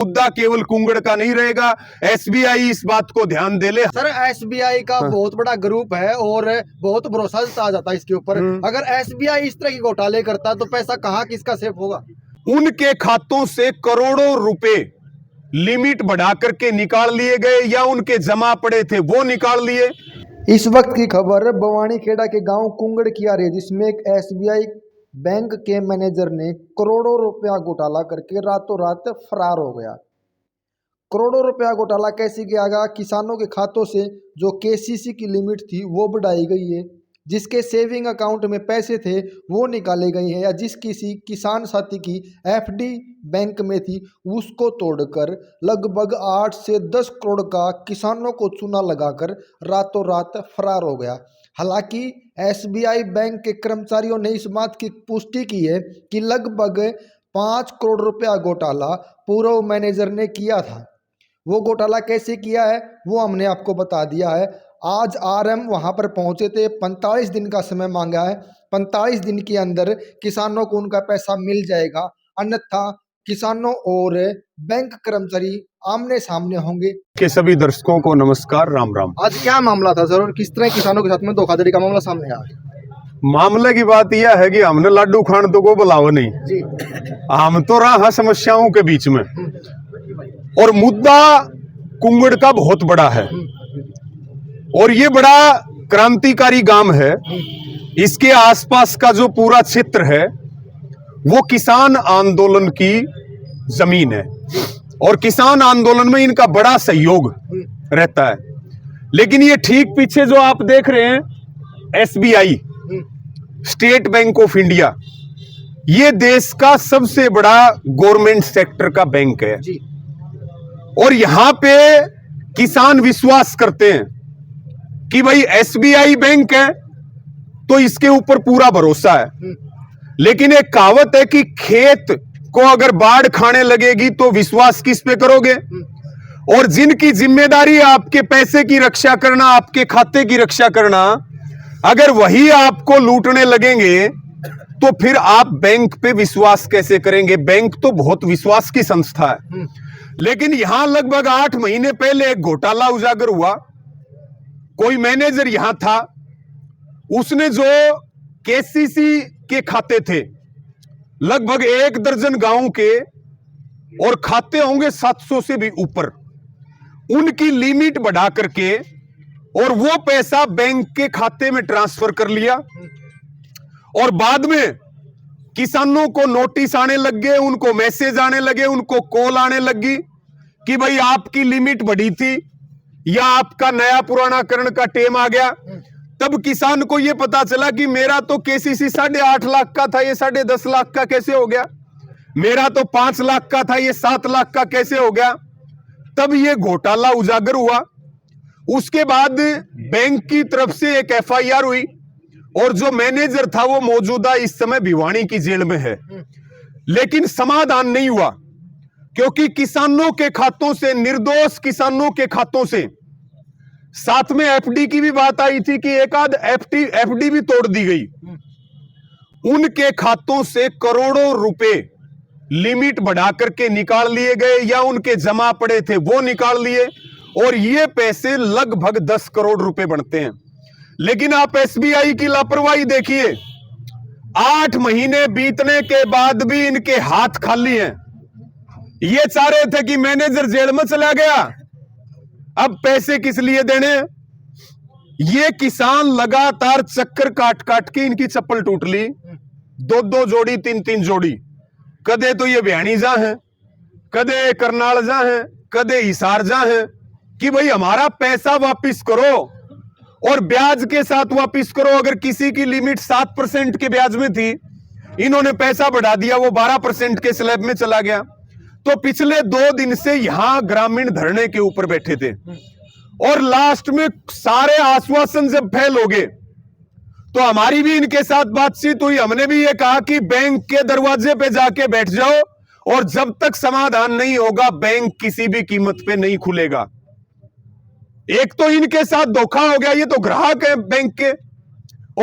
मुद्दा केवल कुंगड़ का नहीं रहेगा। एसबीआई इस बात को ध्यान दे ले। सर एसबीआई का बहुत बड़ा ग्रुप है और बहुत भरोसा जताया जाता है इसके ऊपर। अगर एसबीआई इस तरह की घोटाले करता तो पैसा कहाँ किसका सेफ होगा? उनके खातों से करोड़ों रुपए लिमिट बढ़ा करके निकाल लिए गए या उनके जमा पड़े थे वो निकाल लिए। इस वक्त की खबर बवानीखेड़ा के गांव कुंगड़ की आ रही है, जिसमें एक एसबीआई बैंक के मैनेजर ने करोड़ों रुपया घोटाला करके रातों रात फरार हो गया। करोड़ों रुपया घोटाला कैसे किया गया? किसानों के खातों से जो केसीसी की लिमिट थी वो बढ़ाई गई है, जिसके सेविंग अकाउंट में पैसे थे वो निकाले गए हैं, या जिस किसी किसान साथी की एफडी बैंक में थी उसको तोड़कर लगभग 8 से 10 करोड़ का किसानों को चूना लगाकर रातों रात फरार हो गया। हालांकि एसबीआई बैंक के कर्मचारियों ने इस बात की पुष्टि की है कि लगभग 5 करोड़ रुपया घोटाला पूर्व मैनेजर ने किया था। वो घोटाला कैसे किया है वो हमने आपको बता दिया है। आज आरएम वहां पर पहुंचे थे, 45 दिन का समय मांगा है। 45 दिन के अंदर किसानों को उनका पैसा मिल जाएगा, अन्यथा किसानों और बैंक कर्मचारी आमने सामने होंगे। के सभी दर्शकों को नमस्कार, राम राम। आज क्या मामला था सर और किस तरह किसानों के साथ में धोखाधड़ी का मामला सामने आया? मामले की बात यह है कि हमने लाडू खान तो को बुलाओ नहीं जी, हम तो रहा समस्याओं के बीच में, और मुद्दा कुंगड़ का बहुत बड़ा है और ये बड़ा क्रांतिकारी गांव है। इसके आसपास का जो पूरा क्षेत्र है वो किसान आंदोलन की जमीन है और किसान आंदोलन में इनका बड़ा सहयोग रहता है। लेकिन ये ठीक पीछे जो आप देख रहे हैं SBI, state bank of India, ये देश का सबसे बड़ा गवर्नमेंट सेक्टर का बैंक है जी। और यहां पे किसान विश्वास करते हैं कि भाई एसबीआई बैंक है तो इसके ऊपर पूरा भरोसा है। लेकिन एक कहावत है कि खेत को अगर बाढ़ खाने लगेगी तो विश्वास किस पे करोगे? और जिनकी जिम्मेदारी आपके पैसे की रक्षा करना, आपके खाते की रक्षा करना, अगर वही आपको लूटने लगेंगे तो फिर आप बैंक पे विश्वास कैसे करेंगे? बैंक तो बहुत विश्वास की संस्था है। लेकिन यहां लगभग 8 महीने पहले एक घोटाला उजागर हुआ। कोई मैनेजर यहां था, उसने जो केसीसी के खाते थे लगभग 1 दर्जन गांव के और खाते होंगे 700 से भी ऊपर, उनकी लिमिट बढ़ा करके और वो पैसा बैंक के खाते में ट्रांसफर कर लिया। और बाद में किसानों को नोटिस आने लग गए, उनको मैसेज आने लगे, उनको कॉल आने लगी कि भाई आपकी लिमिट बढ़ी थी या आपका नया पुरानाकरण का टेम आ गया। तब किसान को यह पता चला कि मेरा तो केसीसी 8.5 लाख का था, ये 10.5 लाख का कैसे हो गया? मेरा तो 5 लाख का था, ये 7 लाख का कैसे हो गया? तब ये घोटाला उजागर हुआ। उसके बाद बैंक की तरफ से एक एफआईआर हुई और जो मैनेजर था वो मौजूदा इस समय भिवानी की जेल में है। लेकिन समाधान नहीं हुआ क्योंकि किसानों के खातों से, निर्दोष किसानों के खातों से, साथ में एफडी की भी बात आई थी कि एक आध एफडी भी तोड़ दी गई। उनके खातों से करोड़ों रुपए लिमिट बढ़ा करके निकाल लिए गए या उनके जमा पड़े थे वो निकाल लिए और ये पैसे लगभग 10 करोड़ रुपए बनते हैं। लेकिन आप एसबीआई की लापरवाही देखिए, 8 महीने बीतने के बाद भी इनके हाथ खाली हैं। ये चाह रहे थे कि मैनेजर जेल में चला गया, अब पैसे किस लिए देने? ये किसान लगातार चक्कर काट काट के इनकी चप्पल टूट ली, 2-2 जोड़ी, 3-3 जोड़ी। कदे तो ये बयानी जा है, कदे करनाल जा है, कदे हिसार जा है कि भाई हमारा पैसा वापिस करो और ब्याज के साथ वापिस करो। अगर किसी की लिमिट 7% के ब्याज में थी, इन्होंने पैसा बढ़ा दिया, वो 12% के स्लैब में चला गया। तो पिछले 2 दिन से यहां ग्रामीण धरने के ऊपर बैठे थे और लास्ट में सारे आश्वासन जब फेल हो गए तो हमारी भी इनके साथ बातचीत हुई। हमने भी ये कहा कि बैंक के दरवाजे पे जाके बैठ जाओ और जब तक समाधान नहीं होगा बैंक किसी भी कीमत पे नहीं खुलेगा। एक तो इनके साथ धोखा हो गया, ये तो ग्राहक है बैंक के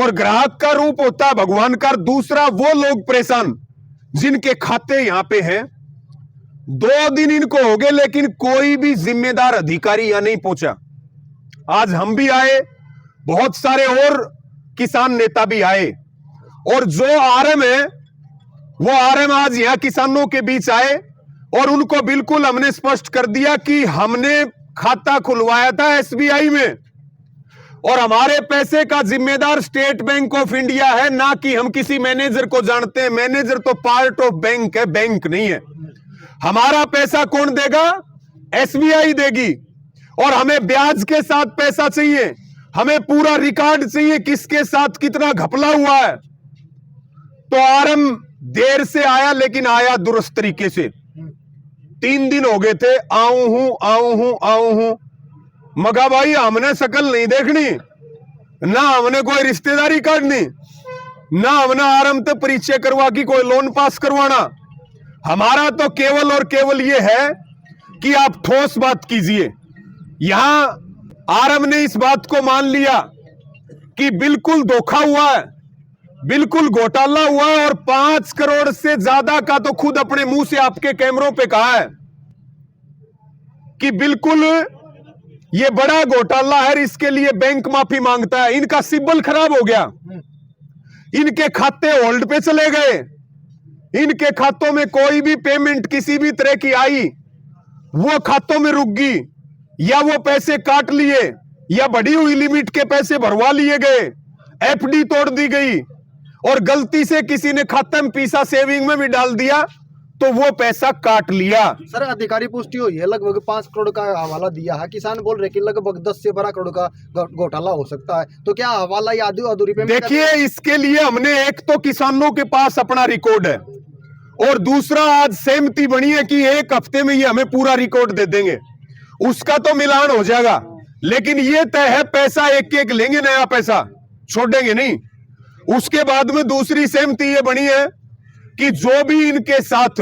और ग्राहक का रूप होता है भगवान का। दूसरा वो लोग परेशान जिनके खाते यहां पे हैं 2 दिन इनको हो गए, लेकिन कोई भी जिम्मेदार अधिकारी यहां नहीं पहुंचा। आज हम भी आए, बहुत सारे और किसान नेता भी आए, और जो आरएम है वो आरएम आज यहां किसानों के बीच आए और उनको बिल्कुल हमने स्पष्ट कर दिया कि हमने खाता खुलवाया था एसबीआई में और हमारे पैसे का जिम्मेदार स्टेट बैंक ऑफ इंडिया है, ना कि हम किसी मैनेजर को जानते हैं। मैनेजर तो पार्ट ऑफ बैंक है, बैंक नहीं है। हमारा पैसा कौन देगा? एसबीआई देगी, और हमें ब्याज के साथ पैसा चाहिए, हमें पूरा रिकॉर्ड चाहिए किसके साथ कितना घपला हुआ है। तो आरएम देर से आया, लेकिन आया दुरुस्त तरीके से। 3 दिन हो गए थे, आऊं हूं। मगा भाई, हमने शकल नहीं देखनी, ना हमने कोई रिश्तेदारी काटनी, ना हमने आरएम तो परिचय करवा की कोई लोन पास करवाना। हमारा तो केवल और केवल यह है कि आप ठोस बात कीजिए। यहां आरएम ने इस बात को मान लिया कि बिल्कुल धोखा हुआ है, बिल्कुल घोटाला हुआ है, और 5 करोड़ से ज्यादा का तो खुद अपने मुंह से आपके कैमरों पे कहा है कि बिल्कुल ये बड़ा घोटाला है, इसके लिए बैंक माफी मांगता है। इनका सिबिल खराब हो गया, इनके खाते होल्ड पे चले गए, इनके खातों में कोई भी पेमेंट किसी भी तरह की आई वो खातों में रुक गई, या वो पैसे काट लिए, या बढ़ी हुई लिमिट के पैसे भरवा लिए गए, एफडी तोड़ दी गई, और गलती से किसी ने खाता में पीसा सेविंग में भी डाल दिया तो वो पैसा काट लिया। सर, अधिकारी पुष्टि हुई है, लगभग 5 करोड़ का हवाला दिया है। किसान बोल रहे कि लगभग 10 से 12 करोड़ का घोटाला हो सकता है, तो क्या हवाला या अधूरी पेमेंट? देखिए, इसके लिए हमने एक तो किसानों के पास अपना रिकॉर्ड है, और दूसरा आज सहमति बनी है कि 1 हफ्ते में ये हमें पूरा रिकॉर्ड दे देंगे, उसका तो मिलान हो जाएगा। लेकिन ये तय है पैसा एक लेंगे, नया पैसा छोड़ेंगे नहीं। उसके बाद में दूसरी सहमति ये बनी है कि जो भी इनके साथ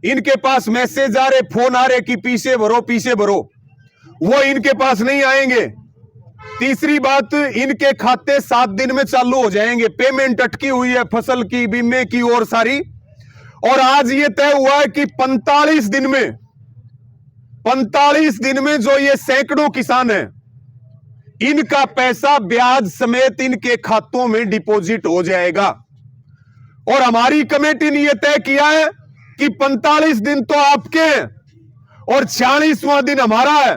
इनके पास मैसेज आ रहे, फोन आ रहे कि पीछे भरो, वो इनके पास नहीं आएंगे। तीसरी बात, इनके खाते 7 दिन में चालू हो जाएंगे। पेमेंट अटकी हुई है फसल की, बीमे की और सारी, और आज ये तय हुआ है कि 45 दिन में जो ये सैकड़ों किसान हैं, इनका पैसा ब्याज समेत इनके खातों में डिपॉजिट हो जाएगा। और हमारी कमेटी ने यह तय किया है कि 45 दिन तो आपके हैं और 46वां दिन हमारा है।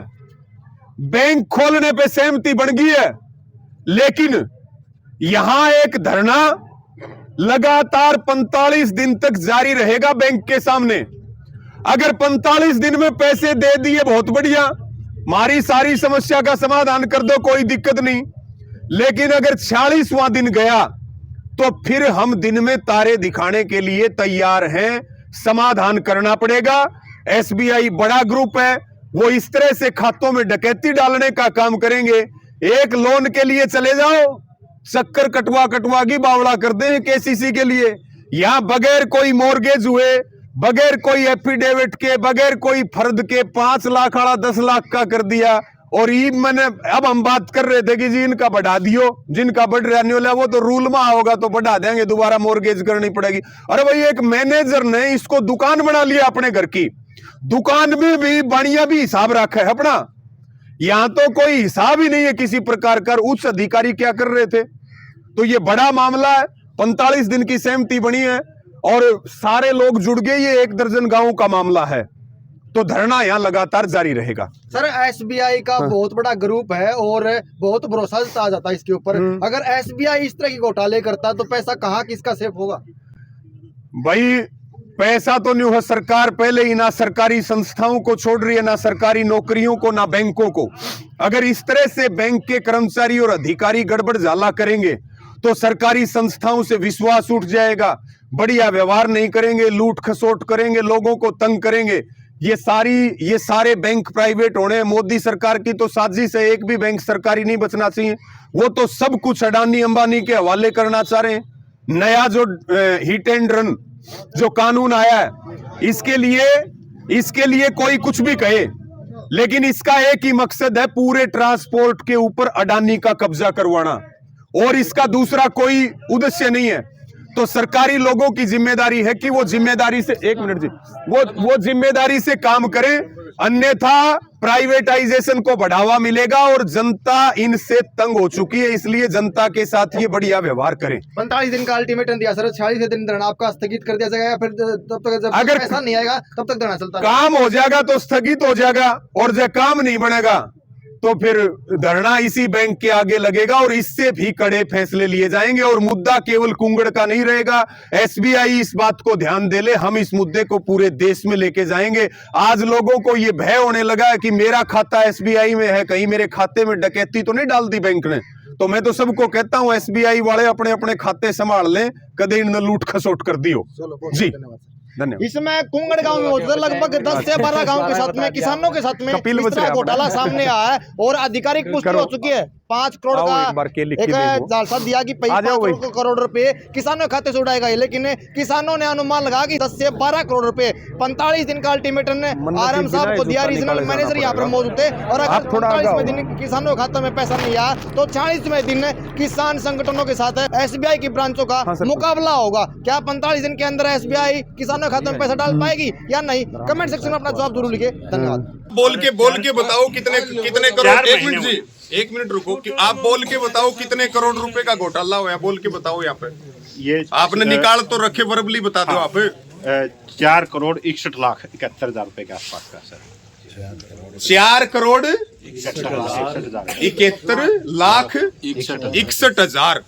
बैंक खोलने पे सहमति बन गई है, लेकिन यहां एक धरना लगातार 45 दिन तक जारी रहेगा बैंक के सामने। अगर 45 दिन में पैसे दे दिए बहुत बढ़िया, हमारी सारी समस्या का समाधान कर दो, कोई दिक्कत नहीं। लेकिन अगर 46वां दिन गया तो फिर हम दिन में तारे दिखाने के लिए तैयार हैं, समाधान करना पड़ेगा। एसबीआई बड़ा ग्रुप है, वो इस तरह से खातों में डकैती डालने का काम करेंगे। एक लोन के लिए चले जाओ, चक्कर कटवा की बावड़ा कर दें केसीसी के लिए। यहां बगैर कोई मॉर्गेज हुए, बगैर कोई एफिडेविट के, बगैर कोई फर्द के 5 लाख वाला 10 लाख का कर दिया। और ये मैंने अब हम बात कर रहे थे कि जी इनका बढ़ा दियो, जिनका बढ़ रहा नहीं हो वो तो रूल में होगा तो बढ़ा देंगे, दोबारा मॉर्गेज करनी पड़ेगी। अरे भाई, एक मैनेजर ने इसको दुकान बना लिया अपने घर की, दुकान में भी बढ़िया भी हिसाब रखा है अपना। यहां तो कोई हिसाब ही नहीं है किसी प्रकार का। उच्च अधिकारी क्या कर रहे थे? तो ये बड़ा मामला है। 45 दिन की सहमति बनी है और सारे लोग जुड़ गए। ये 1 दर्जन गांवों का मामला है, तो धरना यहां लगातार जारी रहेगा। सर, एसबीआई का बहुत बड़ा ग्रुप है और बहुत भरोसा जताया जाता है इसके ऊपर। अगर एसबीआई इस तरह की घोटाले करता तो पैसा कहां किसका सेफ होगा? भाई, पैसा तो नहीं हो, सरकार पहले ही ना सरकारी संस्थाओं को छोड़ रही है, ना सरकारी नौकरियों को, ना बैंकों को। अगर इस तरह से बैंक के कर्मचारी और अधिकारी गड़बड़ झाला करेंगे तो सरकारी संस्थाओं से विश्वास उठ जाएगा, बढ़िया व्यवहार नहीं करेंगे, लूट खसोट करेंगे, लोगों को तंग करेंगे। ये सारे बैंक प्राइवेट होने हैं। मोदी सरकार की तो साजिश है, एक भी बैंक सरकारी नहीं बचना चाहिए। वो तो सब कुछ अडानी अंबानी के हवाले करना चाह रहे हैं। नया जो हिट एंड रन जो कानून आया है, इसके लिए कोई कुछ भी कहे, लेकिन इसका एक ही मकसद है, पूरे ट्रांसपोर्ट के ऊपर अडानी का कब्जा करवाना, और इसका दूसरा कोई उद्देश्य नहीं है। तो सरकारी लोगों की जिम्मेदारी है कि वो जिम्मेदारी से, एक मिनट जी, वो जिम्मेदारी से काम करें, अन्यथा प्राइवेटाइजेशन को बढ़ावा मिलेगा और जनता इनसे तंग हो चुकी है, इसलिए जनता के साथ ये बढ़िया व्यवहार करें। 45 दिन का अल्टीमेटम दिया सर, 46 दिन धरना आपका स्थगित कर दिया जाएगा, फिर तब तक जब अगर पैसा नहीं आएगा तब तक धरना चलता रहेगा। काम हो जाएगा तो स्थगित हो जाएगा, और जब काम नहीं बनेगा तो फिर धरना इसी बैंक के आगे लगेगा और इससे भी कड़े फैसले लिए जाएंगे। और मुद्दा केवल कुंगड़ का नहीं रहेगा, एसबीआई इस बात को ध्यान दे ले, हम इस मुद्दे को पूरे देश में लेके जाएंगे। आज लोगों को ये भय होने लगा है कि मेरा खाता एसबीआई में है, कहीं मेरे खाते में डकैती तो नहीं डाल दी बैंक ने। तो मैं तो सबको कहता हूं एसबीआई वाले अपने अपने खाते संभाल लें, कदे इन्हें लूट खसोट कर दियो। जी धन्यवाद। इसमें कुंगड़ गांव में होता है लगभग 10 से 12 गांव के साथ में, किसानों के साथ में कपिल इस तरह घोटाला सामने आया है और आधिकारिक पुष्टि हो चुकी है। 5 करोड़ का एक जालसा दिया कि 5 करोड़ रुपए किसानों के खाते से उड़ाएगा, लेकिन किसानों ने अनुमान लगा कि 10 से 12 करोड़ रुपए 45 दिन का अल्टीमेटम आरएम साहब को दिया। रीजनल मैनेजर यहाँ पर मौजूद थे और अगर 45वें दिन किसानों के खाते में पैसा नहीं आया तो 46वें दिन किसान संगठनों के साथ एसबीआई की ब्रांचों का मुकाबला होगा। क्या 45 दिन के अंदर एसबीआई किसानों के खाते में पैसा डाल पाएगी या नहीं? कमेंट सेक्शन में अपना जवाब जरूर लिखे। धन्यवाद। बोल के बताओ कितने करोड़, एक मिनट रुको, कि आप बोल के बताओ कितने करोड़ रुपए का घोटाला हुआ, बोल के बताओ। यहाँ पे ये आपने निकाल तो रखे, वर्बली बता दो। आप 4 करोड़ 61 लाख 71,000 रुपए के आसपास का सर। 4 करोड़ 61 लाख 71 लाख 61,000